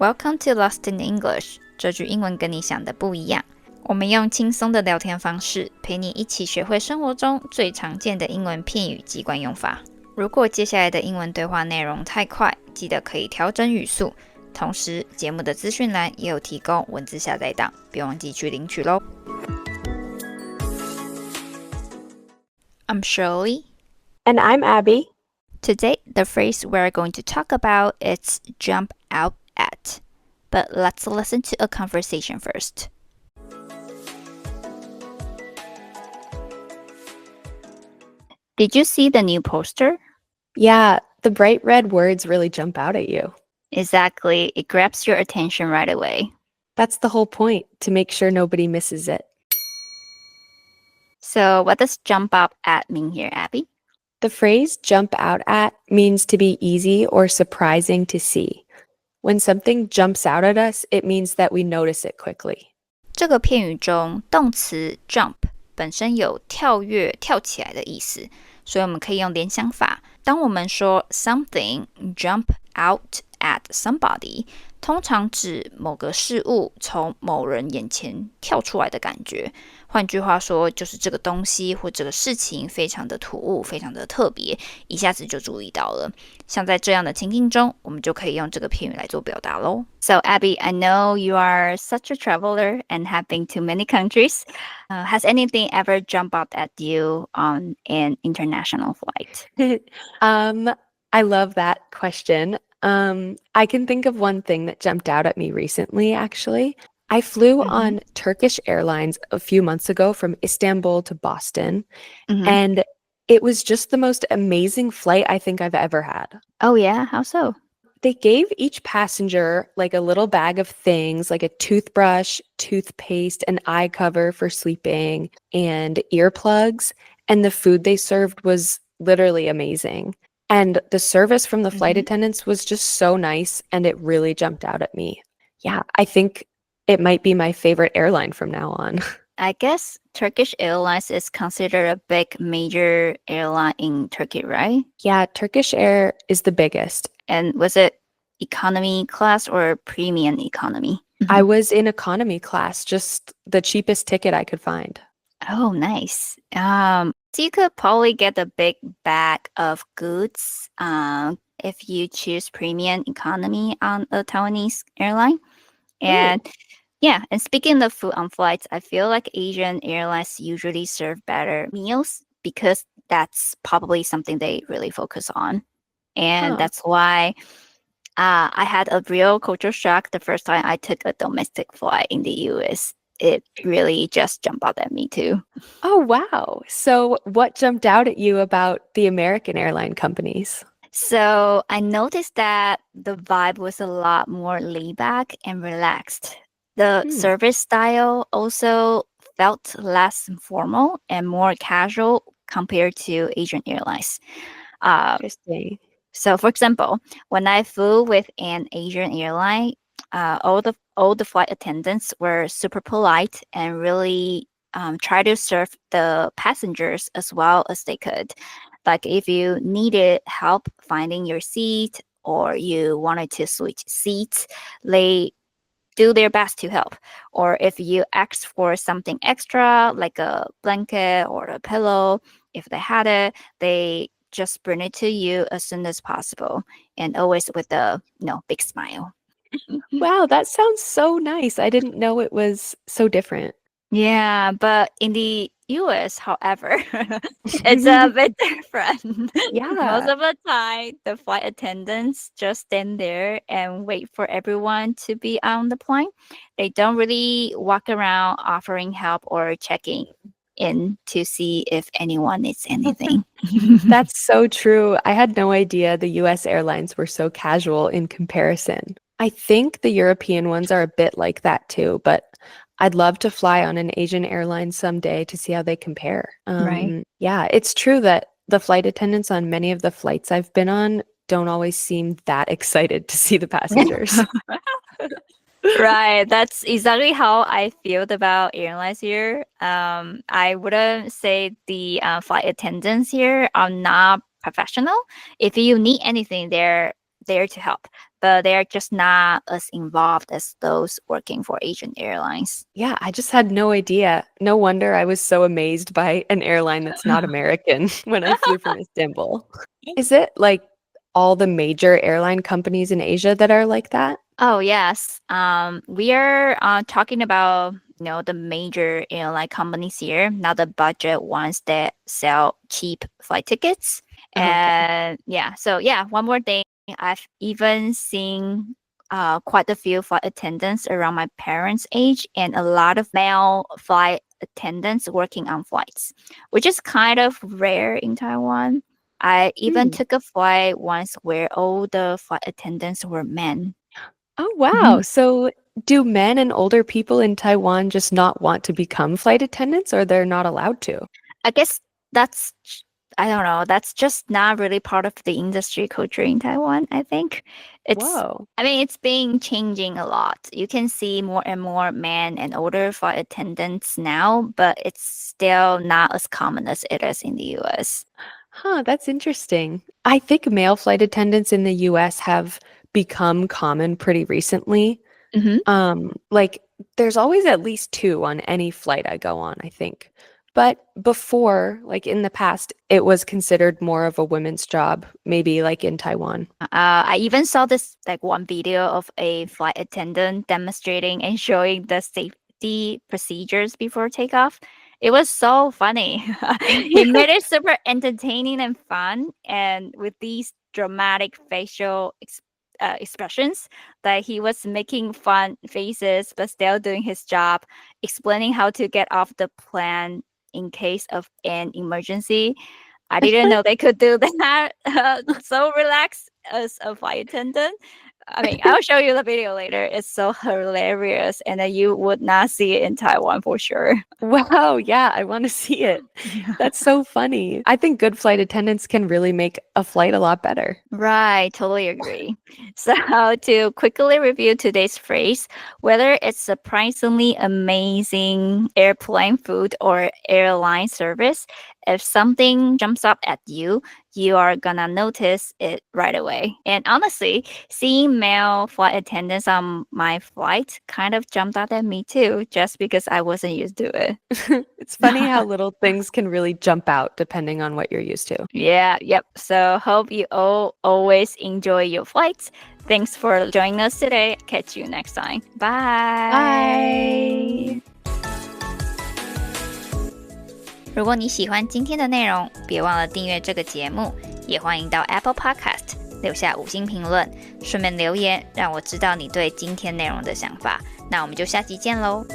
Welcome to Lost in English， 这句英文跟你想的不一样。我们用轻松的聊天方式，陪你一起学会生活中最常见的英文片语及惯用法。如果接下来的英文对话内容太快，记得可以调整语速。同时，节目的资讯栏也有提供文字下载档，别忘记去领取咯。I'm Shirley. And I'm Abby. Today, the phrase we're going to talk about is jump out at. But let's listen to a conversation first. Did you see the new poster? Yeah, the bright red words really jump out at you. Exactly. It grabs your attention right away. That's the whole point, to make sure nobody misses it. So what does jump out at mean here, Abby? The phrase jump out at means to be easy or surprising to see. When something jumps out at us, it means that we notice it quickly. 这个片语中，动词 jump 本身有跳跃、跳起来的意思，所以我们可以用联想法。当我们说 something jump out at somebody， 通常指某个事物从某人眼前跳出来的感觉。换句话说，就是这个东西或这个事情非常的突兀，非常的特别，一下子就注意到了。像在这样的情境中，我们就可以用这个片语来做表达咯。So Abby, I know you are such a traveler and have been to many countries. Has anything ever jumped out at you on an international flight? I love that question. I can think of one thing that jumped out at me recently, actually. I flew on Turkish Airlines a few months ago from Istanbul to Boston, and it was just the most amazing flight I think I've ever had. Oh yeah? How so? They gave each passenger like a little bag of things, like a toothbrush, toothpaste, an eye cover for sleeping, and earplugs, and the food they served was literally amazing. And the service from the flight attendants was just so nice, and it really jumped out at me. Yeah, I think it might be my favorite airline from now on. I guess Turkish Airlines is considered a big major airline in Turkey, right? Yeah, Turkish Air is the biggest. And was it economy class or premium economy? I was in economy class, just the cheapest ticket I could find. Oh, nice. So you could probably get a big bag of goods if you choose premium economy on a Taiwanese airline. And yeah, and speaking of food on flights, I feel like Asian airlines usually serve better meals because that's probably something they really focus on. And that's why I had a real culture shock the first time I took a domestic flight in the US. It really just jumped out at me too. Oh, wow. So what jumped out at you about the American airline companies? So I noticed that the vibe was a lot more laid back and relaxed. The service style also felt less formal and more casual compared to Asian airlines. Interesting. So, for example, when I flew with an Asian airline, all the flight attendants were super polite and really try to serve the passengers as well as they could. Like if you needed help finding your seat or you wanted to switch seats, they do their best to help. Or if you asked for something extra, like a blanket or a pillow, if they had it, they just bring it to you as soon as possible, and always with a big smile. Wow, that sounds so nice. I didn't know it was so different. Yeah, but in the US, however, it's a bit different. Yeah. Most of the time, the flight attendants just stand there and wait for everyone to be on the plane. They don't really walk around offering help or checking in to see if anyone needs anything. That's so true. I had no idea the US airlines were so casual in comparison. I think the European ones are a bit like that too, but I'd love to fly on an Asian airline someday to see how they compare. Right. Yeah, it's true that the flight attendants on many of the flights I've been on don't always seem that excited to see the passengers. Right. That's exactly how I feel about airlines here. I wouldn't say the flight attendants here are not professional. If you need anything, they're there to help. but they're just not as involved as those working for Asian airlines. Yeah, I just had no idea. No wonder I was so amazed by an airline that's not American when I flew from Istanbul. Is it like all the major airline companies in Asia that are like that? Oh, yes. We are talking about the major airline companies here, not the budget ones that sell cheap flight tickets. Okay. And one more thing. I've even seen quite a few flight attendants around my parents' age and a lot of male flight attendants working on flights, which is kind of rare in Taiwan. I even took a flight once where all the flight attendants were men. Oh, wow. So do men and older people in Taiwan just not want to become flight attendants, or they're not allowed to? I guess I don't know, that's just not really part of the industry culture in Taiwan, I think. Whoa. It's been changing a lot. You can see more and more men and older flight attendants now, but it's still not as common as it is in the US. Huh, that's interesting. I think male flight attendants in the US have become common pretty recently. Like there's always at least 2 on any flight I go on, I think. But before, like in the past, it was considered more of a women's job, maybe like in Taiwan. I even saw this one video of a flight attendant demonstrating and showing the safety procedures before takeoff. It was so funny. He made it super entertaining and fun, and with these dramatic facial expressions, that he was making fun faces but still doing his job, explaining how to get off the plane in case of an emergency. I didn't know they could do that so relaxed as a flight attendant. I'll show you the video later. It's so hilarious, and you would not see it in Taiwan for sure. Wow, yeah, I want to see it. That's so funny. I think good flight attendants can really make a flight a lot better. Right, totally agree. So to quickly review today's phrase, whether it's surprisingly amazing airplane food or airline service, if something jumps up at you, you are gonna notice it right away. And honestly, seeing male flight attendants on my flight kind of jumped out at me too, just because I wasn't used to it. It's funny how little things can really jump out depending on what you're used to. Yep. So hope you all always enjoy your flights. Thanks for joining us today. Catch you next time. Bye. 如果你喜欢今天的内容，别忘了订阅这个节目，也欢迎到 Apple Podcast 留下5星评论，顺便留言让我知道你对今天内容的想法。那我们就下集见喽。